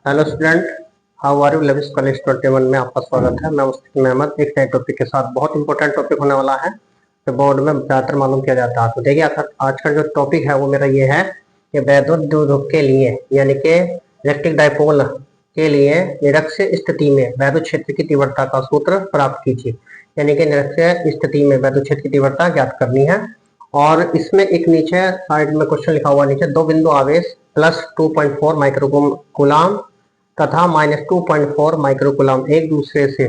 Hello student, how are you? Lavish college 21 में आपका स्वागत है। मैं मुस्तकीम अहमद एक नए टॉपिक के साथ। बहुत इंपॉर्टेंट टॉपिक होने वाला है, तो बोर्ड में ज्यादातर मालूम किया जाता है। तो देखिए, आज का जो टॉपिक है वो मेरा ये है कि वैद्युत द्विध्रुव के लिए यानी कि इलेक्ट्रिक डायपोल के लिए निरक्षीय स्थिति में वैद्युत क्षेत्र की तीव्रता का सूत्र प्राप्त कीजिए। यानी कि निरक्षीय स्थिति में वैद्युत क्षेत्र की तीव्रता ज्ञात करनी है। और इसमें एक नीचे साइड में क्वेश्चन लिखा हुआ, नीचे दो बिंदु आवेश प्लस 2.4 माइक्रोकूलाम तथा -2.4 माइक्रोकूलाम एक दूसरे से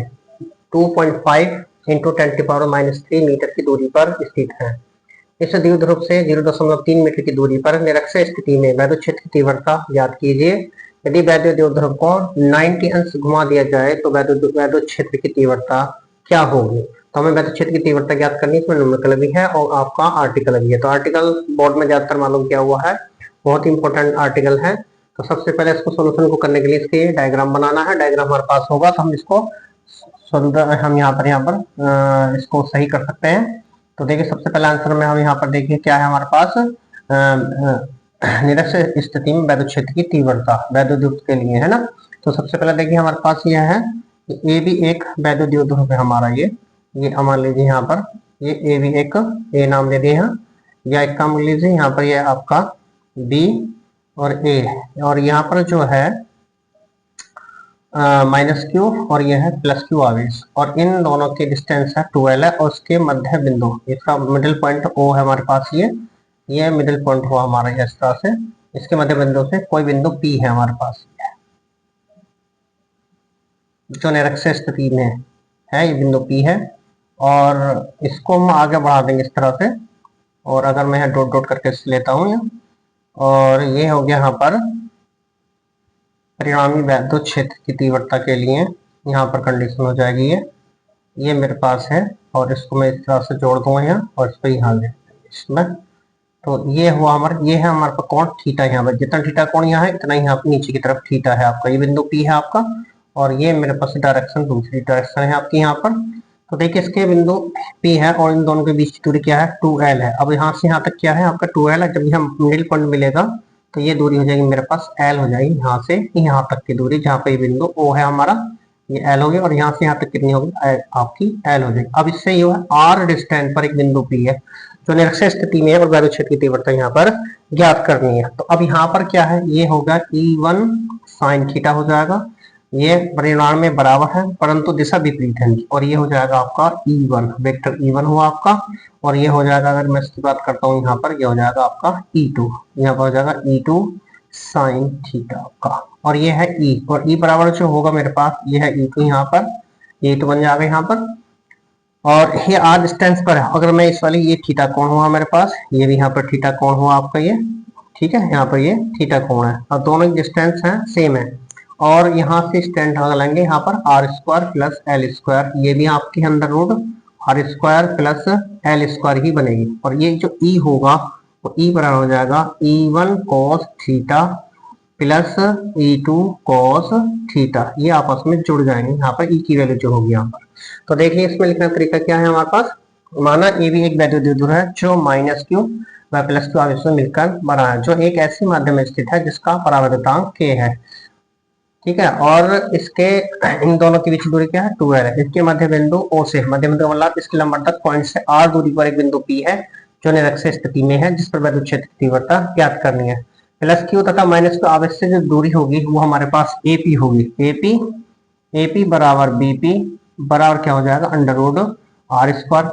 2.5 इंटू 10⁻³ मीटर की दूरी पर स्थित है। इस द्विध्रुव से 0.3 मीटर की दूरी पर निरक्षीय स्थिति में वैद्युत क्षेत्र की तीव्रता ज्ञात कीजिए। यदि वैद्युत द्विध्रुव को 90 अंश घुमा दिया जाए तो वैद्युत क्षेत्र की तीव्रता क्या होगी? तो हमें वैद्युत क्षेत्र की तीव्रता ज्ञात करनी है। इसमें न्यूमेरिकल भी है और आपका आर्टिकल भी है। तो आर्टिकल बोर्ड में ज्यादातर मालूम किया हुआ है, बहुत इंपॉर्टेंट आर्टिकल है। तो सबसे पहले इसको सोल्यूशन को करने के लिए इसके डायग्राम बनाना है। डायग्राम हमारे पास होगा तो हम इसको हम यहाँ पर इसको सही कर सकते हैं। तो देखिए, सबसे पहले आंसर में हम यहाँ पर देखिए क्या है हमारे पास, निरक्षीय स्थिति में वैद्युत क्षेत्र की तीव्रता वैद्युत द्विध्रुव के लिए है ना। तो सबसे पहले देखिए हमारे पास यह है, ये भी एक वैद्युत द्विध्रुव है हमारा। ये मान लीजिए यहाँ पर ये भी एक ए नाम दे दिए हैं, या एक काम लीजिए यहाँ पर ये आपका बी और ए, और यहाँ पर जो है -q और यह है +q आवेश, और इन दोनों की डिस्टेंस है 12 है। और उसके मध्य बिंदु, इसका मिडिल पॉइंट O है हमारे पास। ये मिडिल पॉइंट हुआ हमारा इस तरह से। इसके मध्य बिंदु से कोई बिंदु P है हमारे पास, जो निरक्षीय स्थिति में है। ये बिंदु P है और इसको हम आगे बढ़ा देंगे इस तरह से। और अगर मैं यहाँ डॉट डॉट करके लेता हूँ, और ये हो गया यहाँ पर परिणामी वैद्युत क्षेत्र की तीव्रता के लिए यहाँ पर कंडीशन हो जाएगी ये मेरे पास है। और इसको मैं इस तरह से जोड़ दूंगा यहाँ, और इस पर यहाँ ले इसमें। तो ये हुआ हमारा, ये है हमारे पास कोण थीटा। यहाँ पर जितना थीटा कोण यहाँ है इतना ही यहाँ नीचे की तरफ थीटा है आपका। ये बिंदु P है आपका, और ये मेरे पास डायरेक्शन दूसरी डायरेक्शन है आपकी यहाँ पर। तो देखिए, इसके बिंदु P है और इन दोनों के बीच की दूरी क्या है, 2L है। अब यहाँ से यहाँ तक क्या है आपका 2L है। जब यहाँ मिडिल पॉइंट मिलेगा तो ये दूरी हो जाएगी मेरे पास L हो जाएगी। यहाँ से यहाँ तक की दूरी, जहाँ पे ये बिंदु O है हमारा, ये L हो गया। और यहाँ से यहाँ तक कितनी होगी, आपकी L हो जाएगी। अब इससे ये R डिस्टेंस पर एक बिंदु P है जो निरक्षीय स्थिति में है, और वैद्युत क्षेत्र की तीव्रता यहाँ पर ज्ञात करनी है। तो अब यहाँ पर क्या है, ये होगा E1 sin थीटा हो जाएगा। ये परिमाण में बराबर है परंतु दिशा विपरीत है, और ये हो जाएगा आपका E1 वेक्टर E1 हुआ आपका। और ये हो जाएगा, अगर मैं इसकी बात करता हूँ यहाँ पर, ये हो जाएगा आपका E2, यहाँ पर हो जाएगा E2 sin थीटा आपका। और ये है E, और E बराबर जो होगा मेरे पास, ये है E2 यहाँ पर, E2 बन जाएगा यहाँ पर। और ये R डिस्टेंस पर है। अगर मैं इस वाली, ये थीटा कोण हुआ मेरे पास, ये भी यहाँ पर थीटा कोण हुआ आपका ये, ठीक है। यहाँ पर ये थीटा कोण है और दोनों की डिस्टेंस है सेम है। और यहाँ से स्टैंड लगाएंगे यहाँ पर R² + L², ये भी आपकी √R² + L² ही बनेगी। और ये जो E होगा वो E बराबर हो जाएगा E1 cos theta plus E2 cos theta. ये आपस में जुड़ जाएंगे यहाँ पर E की वैल्यू जो होगी यहाँ पर। तो देखिए, इसमें लिखने का तरीका क्या है हमारे पास। माना ये भी एक वैद्युत द्विध्रुव है जो -q व +q आवेश में मिलकर बना है, जो एक ऐसे माध्यम में स्थित है जिसका परावर्तनांक k है, ठीक है। और इसके इन दोनों के बीच दूरी क्या है, 2L है। इसके मध्य बिंदु O से, मध्य बिंदु मतलब इसके लंबन तक पॉइंट से R दूरी पर एक बिंदु P है जो निरक्षीय स्थिति में है, जिस पर वैद्युत क्षेत्र की तीव्रता ज्ञात करनी है। +q तथा -q आवेश से जो दूरी होगी वो हमारे पास AP होगी। AP बराबर BP बराबर क्या हो जाएगा, √R² +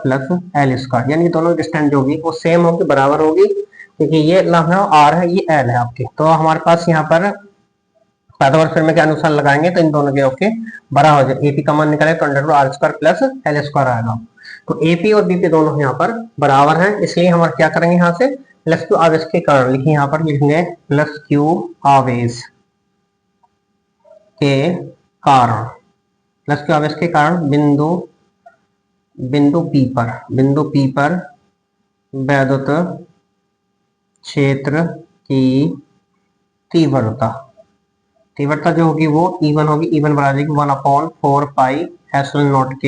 L²। यानी दोनों डिस्टेंस जो होगी वो सेम होगी, बराबर होगी, क्योंकि ये R है, ये L है आपके। तो हमारे पास यहाँ पर पैदावार फॉर्मूले के अनुसार लगाएंगे तो इन दोनों के ओके बराबर हो जाए। AP का मान निकाले तो √R² + L² आएगा। तो AP और BP दोनों यहाँ पर बराबर हैं, इसलिए हम क्या करेंगे, यहाँ से +q आवेश के कारण लिखिए, यहाँ पर लिखेंगे +q आवेश के कारण, +q आवेश के कारण बिंदु P पर वैद्युत क्षेत्र की तीव्रता जो होगी वो E1 होगी। E1 बराबर जाएगी 1/4 पाई ε0 k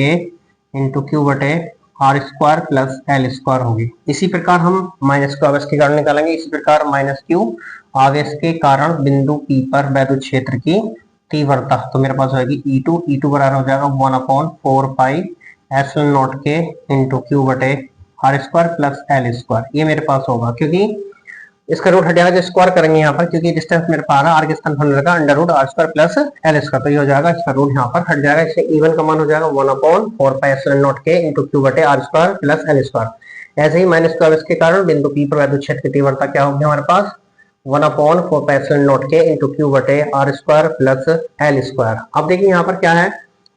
इंटू q बटे R² + L² होगी। इसी प्रकार हम -q आवेश के कारण निकालेंगे। इसी प्रकार -q आवेश के कारण बिंदु P पर वैद्युत क्षेत्र की तीव्रता, तो मेरे पास होगी E2 बराबर हो जाएगा 1/4 पाई एप्सिलॉन नॉट के इंटू क्यू बटे r square plus l square, ये मेरे पास होगा। क्योंकि इसका रूट हट जाएगा, जो स्क्वायर करेंगे यहाँ पर, क्योंकि डिस्टेंस मेरे पास आर के स्थान पर लगा under root r square plus l square, तो ये हो जाएगा, इसका रूट यहाँ पर हट जाएगा। इससे E1 का मान हो जाएगा 1/4 पाई एप्सिलॉन नॉट के इंटू क्यू बटे r square plus l square. ऐसे ही माइनस का के कारण बिंदु P पर वैद्युत क्षेत्र की तीव्रता क्या होगी हमारे पास 1/4 पाई एप्सिलॉन नॉट के इंटू क्यू बटे r square plus l square. अब देखिए यहाँ पर क्या है,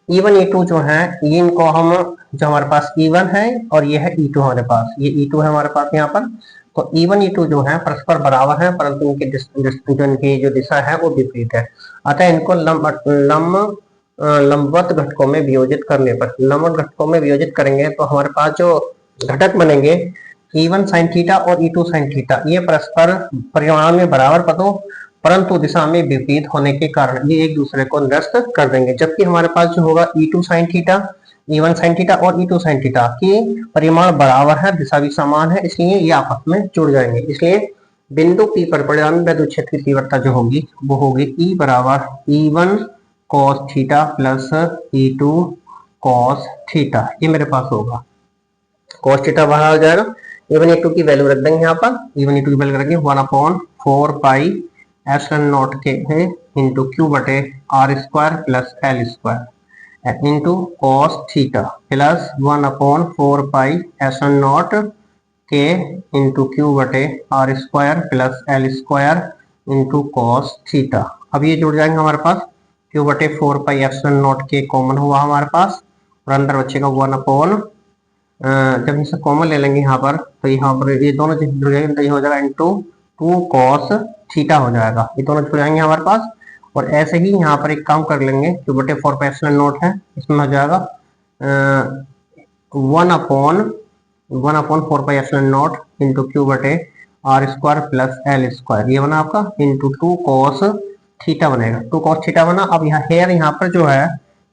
E1 E2 जो है, इनको हम, जो हमारे पास E1 है और ये है E2 हमारे पास, ये E2 है हमारे पास यहाँ पर, तो E1 E2 जो है परस्पर बराबर है, परंतु इनकी जो दिशा है वो विपरीत है। अतः इनको लंबवत घटकों में वियोजित करने पर, लंबवत घटकों में वियोजित करेंगे तो हमारे पास जो घटक बनेंगे E1 sin थीटा और E2 sin थीटा, ये परस्पर परिमाण में बराबर पदों परंतु दिशा में विपरीत होने के कारण ये एक दूसरे को निरस्त कर देंगे। जबकि हमारे पास जो होगा E2 sin theta, E1 sin theta और E2 sin थीटा की परिमाण बराबर है, दिशा भी समान है, इसलिए ये आपस में जुड़ जाएंगे। इसलिए बिंदु P पर परिणामी वैद्युत क्षेत्र की तीव्रता जो होगी वो होगी E बराबर E1 cos theta plus E2 cos theta, ये मेरे पास होगा। cos थीटा बाहर आ जाएगा, E1 E2 की वैल्यू रख देंगे यहाँ पर, E1 E2 की वैल्यू रखेंगे 1/4 पाई एप्सिलॉन नॉट के है इंटू क्यू बटे r square plus l square into cos theta plus 1/4 pi epsilon naught के इंटू क्यू बटे r square plus l square into cos theta. अब ये जुड़ जाएंगे हमारे पास, क्यू बटे 4 पाई एप्सिलॉन नॉट के कॉमन हुआ हमारे पास और अंदर बचेगा 1/, जब इसे कॉमन ले लेंगे यहाँ पर तो यहाँ पर ये दोनों जुड़ जाएंगे, तो ये हो जाएगा इंटू 2 कॉस थीटा हो जाएगा, ये दोनों जुड़ जाएंगे हमारे पास। और ऐसे ही यहाँ पर एक काम कर लेंगे, क्यू बटे 4 पाई एप्सिलॉन नॉट है, इसमें हो जाएगा 1/4 pi epsilon not into q बटे r square plus l square, ये बना आपका इंटू 2 कॉस थीटा बनेगा, 2 कॉस थीटा बना। अब यहाँ हेयर, यहाँ पर जो है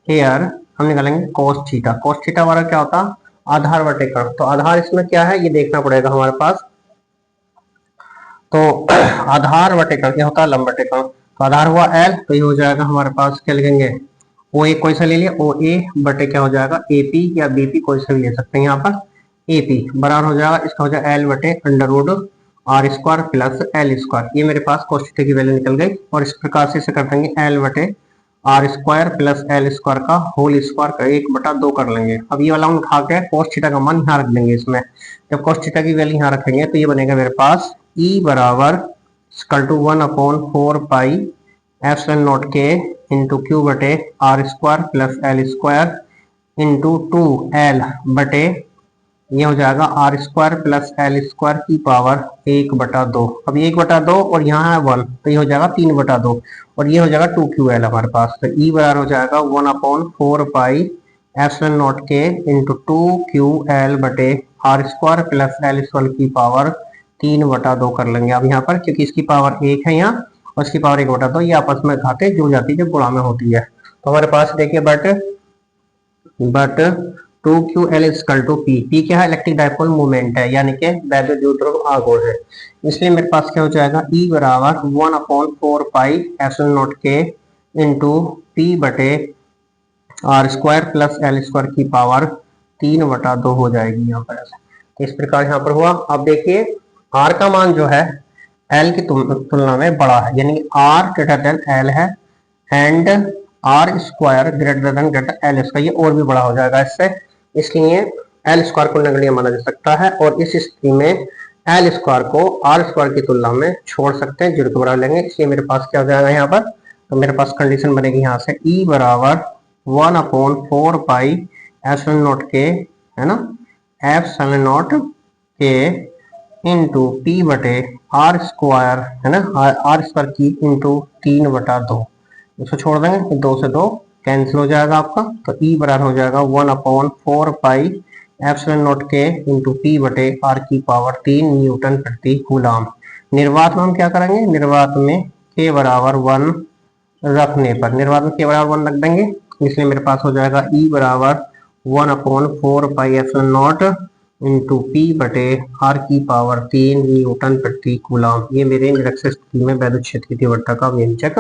हेयर हम निकालेंगे कॉस थीटा, कॉस थीटा हमारा क्या होता है आधार बटे कर्ण, तो आधार इसमें क्या है ये देखना पड़ेगा हमारे पास, तो आधार बटे कर्ण क्या होता है लंब बटे कर्ण, तो आधार हुआ L, तो ये हो जाएगा हमारे पास क्या लिखेंगे OA कोई सा ले लिया, OA बटे क्या हो जाएगा AP या BP कोई सा भी ले सकते हैं यहाँ पर, AP बराबर हो जाएगा, इसका हो जाएगा L बटे under root r square plus l square, ये मेरे पास cos थीटा की वैल्यू निकल गई। और इस प्रकार से इसे कर देंगे L बटे r square plus l square का होल स्क्वायर का 1/2 कर लेंगे। अब ये वाला हम उठा के cos थीटा का मान यहाँ रख देंगे, इसमें जब cos थीटा की वैल्यू यहाँ रखेंगे तो ये बनेगा मेरे पास E बराबर equal to 1/4 pi epsilon naught के इंटू क्यू बटे r square plus l square into 2L बटे ये हो जाएगा r square plus l square की पावर 1/2। अब 1/2 और यहाँ है 1, तो ये हो जाएगा 3/2 और ये हो जाएगा 2QL हमारे पास, तो E बराबर हो जाएगा 1/4 पाई एप्सिलॉन नॉट के इंटू 2QL बटे r square plus l square की पावर 3/2 कर लेंगे। अब यहाँ पर क्योंकि इसकी पावर 1 है यहाँ और इसकी पावर 1/2, ये आपस में घाते जुड़ जाती है जब गुणा में होती है। तो हमारे पास देखिए but 2QL equal to P, P क्या है इलेक्ट्रिक डाइपोल मोमेंट है, यानी कि वैद्युत द्विध्रुव आघूर्ण है, इसलिए मेरे पास क्या हो जाएगा E बराबर 1/4 पाई एप्सिलॉन नॉट के इंटू P बटे r square plus l square की पावर 3/2 हो जाएगी यहाँ पर। इस प्रकार यहाँ पर हुआ। अब देखिए R का मान जो है L की तुलना में बड़ा है, यानी कि R ग्रेटर देन L है and r square greater than l square, ये और भी बड़ा हो जाएगा इससे, इसलिए एल स्क्वायर को नगण्य माना जा सकता है और इस स्थिति में एल स्क्वायर को आर स्क्वायर की तुलना में छोड़ सकते हैं, 0 के बराबर लेंगे, इसलिए मेरे पास क्या हो जाएगा यहाँ पर, तो मेरे पास कंडीशन बनेगी यहाँ से E बराबर 1/4 पाई एप्सिलॉन नॉट के, है ना, एप्सिलॉन नॉट के इंटू P बटे आर स्क्वायर, है ना, आर स्क्वायर की इंटू 3/2, इसको छोड़ देंगे 2 से 2 कैंसिल हो जाएगा आपका, तो E बराबर हो जाएगा 1/4 पाई एप्सिलॉन नॉट के इंटू P बटे आर की पावर 3 न्यूटन प्रति कूलम। निर्वात में हम क्या करेंगे, निर्वात में K बराबर 1 रखने पर, निर्वात में K बराबर 1 रख देंगे, इसलिए मेरे पास हो जाएगा E बराबर 1/4 pi epsilon not into P बटे आर की पावर 3 न्यूटन प्रति कूलम। ये मेरे निरक्षीय स्थिति में वैद्युत क्षेत्र की तीव्रता का व्यंजक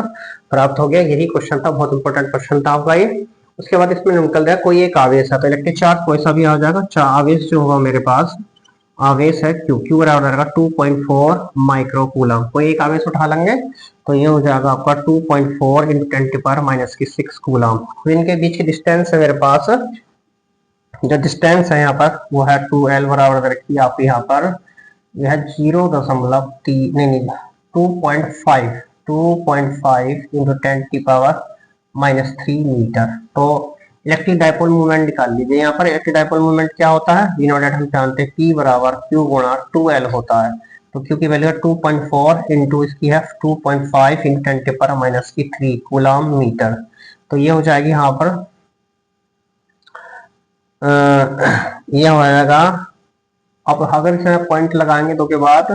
प्राप्त हो गया। यही क्वेश्चन था, बहुत इंपॉर्टेंट क्वेश्चन था आपका ये। उसके बाद इसमें निकल रहा है कोई एक आवेश है, तो इलेक्ट्रिक चार्ज कोई सा भी आ जाएगा। आवेश जो होगा मेरे पास, आवेश है क्यू बराबर रहेगा 2.4 माइक्रो कूलम। कोई एक आवेश उठा लेंगे तो ये हो जाएगा आपका 2.4 इंटू 10⁻�6 कूलम। इनके बीच की डिस्टेंस है मेरे पास, जो डिस्टेंस है यहाँ पर वो है 2L बराबर रखिए आप यहाँ पर, यह 0.3 नहीं 2.5 इंटू 10⁻³ मीटर। तो इलेक्ट्रिक डायपोल मूवमेंट निकाल लीजिए। यहाँ पर इलेक्ट्रिक डायपोल मूवमेंट क्या होता है, वी नॉट हम जानते हैं, P बराबर Q गुणा 2L होता है। तो Q की वैल्यू है 2.4 इंटू इसकी है 2.5 इंटू 10⁻³ कूलम मीटर। तो ये हो जाएगी यहाँ पर ये हो जाएगा। अब अगर इसमें पॉइंट लगाएंगे तो के बाद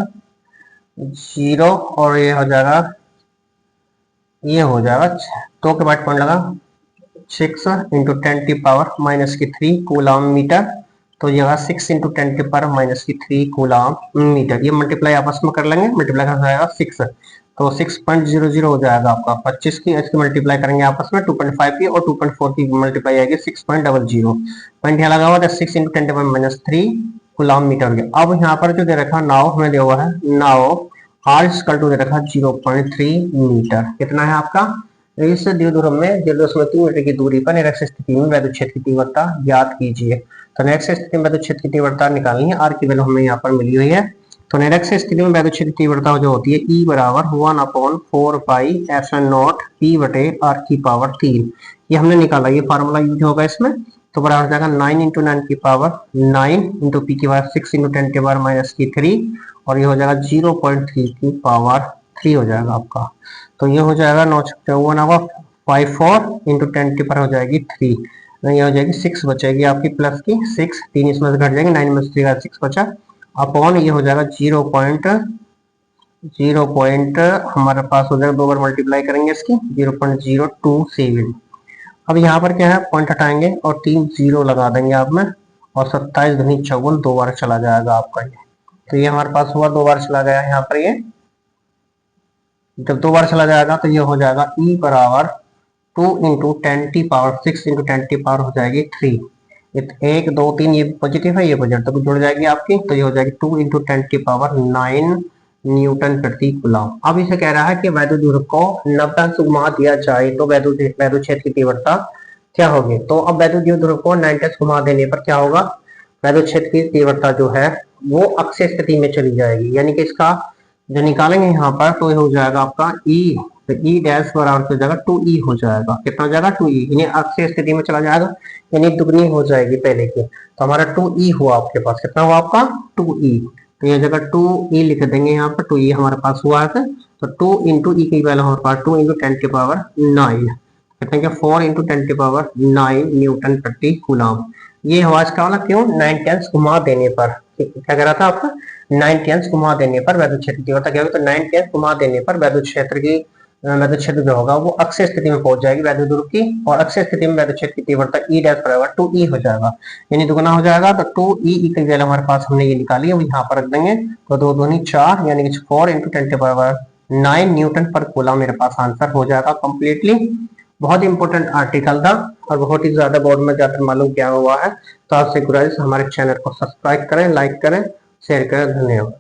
0 और ये हो जाएगा, ये हो जाएगा 2 के बाद पॉइंट लगा 6 इंटू 10⁻³ कूलम मीटर। तो ये होगा 6 इंटू 10⁻³ कूलम मीटर। ये मल्टीप्लाई आपस में कर लेंगे, मल्टीप्लाई हो जाएगा 6, तो 6.00 हो जाएगा आपका 25 की। इसकी मल्टीप्लाई करेंगे आपस में 2.5 की और 2.4 की मल्टीप्लाई आएगी 6.00। पॉइंट यहाँ लगा हुआ था 6 इंटू 10⁻³ कूलम मीटर गया। अब यहाँ पर जो दे रखा नाव हमें दिया हुआ है, नाव R दे रखा 0.3 मीटर। कितना है आपका, इस द्विध्रुव में 0.3 मीटर की दूरी पर निरक्षीय स्थिति में वैद्युत क्षेत्र की तीव्रता ज्ञात कीजिए। तो निरक्षीय स्थिति में वैद्युत क्षेत्र की तीव्रता निकालनी है। आर की वैल्यू हमें यहाँ पर मिली हुई है। तो निरक्षीय स्थिति में वैद्युत क्षेत्र की तीव्रता जो होती है E बराबर 1/4πε0 P बटे आर की पावर 3। ये हमने निकाला, ये फार्मूला यूज होगा इसमें। तो बराबर हो जाएगा 9 इंटू 9 की पावर 9 इंटू पी की पावर 6 इंटू 10⁻³ और ये हो जाएगा 0.3 की पावर 3 हो जाएगा आपका। तो ये हो जाएगा 954 इंटू 10 पर हो जाएगी 3, ये हो जाएगी 6 बचेगी आपकी प्लस की 6, 3 इसमें से घट जाएंगे, 9 में से 3 6 बचा अपॉन ये हो जाएगा 0.0 हमारे पास हो जाएगा, 2 बार मल्टीप्लाई करेंगे इसकी 0.027। अब यहाँ पर क्या है, पॉइंट हटाएंगे और 3 0 लगा देंगे आप में, और 27 दूनी 54 2 बार चला जाएगा आपका ये। तो ये हमारे पास हुआ 2 बार चला गया यहाँ पर। ये जब 2 बार चला जाएगा तो ये हो जाएगा E बराबर 2 इंटू 10⁻6 इंटू 10 हो जाएगी 3। 1 2 3 ये पॉजिटिव है, ये पॉजिटिव, तो जुड़ जाएगी आपकी। तो ये हो जाएगी 2 इंटू 10⁹ न्यूटन प्रति कूलम। अब इसे कह रहा है कि वैद्युत ध्रुव को 90 अंश घुमा दिया जाए तो वैद्युत क्षेत्र की तीव्रता क्या होगी। तो अब वैद्युत ध्रुव को 90 अंश घुमा देने पर क्या होगा, वैद्युत क्षेत्र की तीव्रता जो है वो अक्षीय स्थिति में चली जाएगी। यानी कि इसका जो निकालेंगे यहाँ पर तो ये हो जाएगा आपका E, तो E डैश बराबर हो जाएगा 2E हो जाएगा। कितना हो जाएगा 2E, यानी अक्षीय स्थिति में चला जाएगा, यानी दुगनी हो जाएगी पहले की। तो हमारा 2E हुआ आपके पास, कितना हुआ आपका 2E। तो ये जगह 2E लिख देंगे यहाँ पर, 2E हमारे पास हुआ है। तो 2 इंटू E की वैल्यू हमारे पास 2 इंटू 10⁹, कहते हैं 4 इंटू 10⁹ न्यूटन प्रति कूलम। ये हुआ इसका वाला, क्यों 90 अंश घुमा देने पर, क्या कह रहा था आपका 90 अंश घुमा देने पर वैद्युत क्षेत्र की तीव्रता क्या होगी। तो 90 अंश घुमा देने पर वैद्युत क्षेत्र जो होगा वो अक्षीय स्थिति में पहुंच जाएगी वैद्युत ध्रुव की, और अक्षीय स्थिति में वैद्युत क्षेत्र की तीव्रता E डैश बराबर 2E हो जाएगा, यानी दुगना हो जाएगा। तो 2E की वैल्यू हमारे पास हमने ये निकाली है, यहाँ पर रख देंगे। तो 2 दूनी 4, यानी कि 4 इंटू 10⁹ न्यूटन पर कूलम मेरे पास आंसर हो जाएगा कंप्लीटली। बहुत इंपॉर्टेंट आर्टिकल था और बहुत ही ज्यादा बोर्ड में जाकर मालूम क्या हुआ है। तो आपसे गुजारिश, हमारे चैनल को सब्सक्राइब करें, लाइक करें, शेयर करें। धन्यवाद।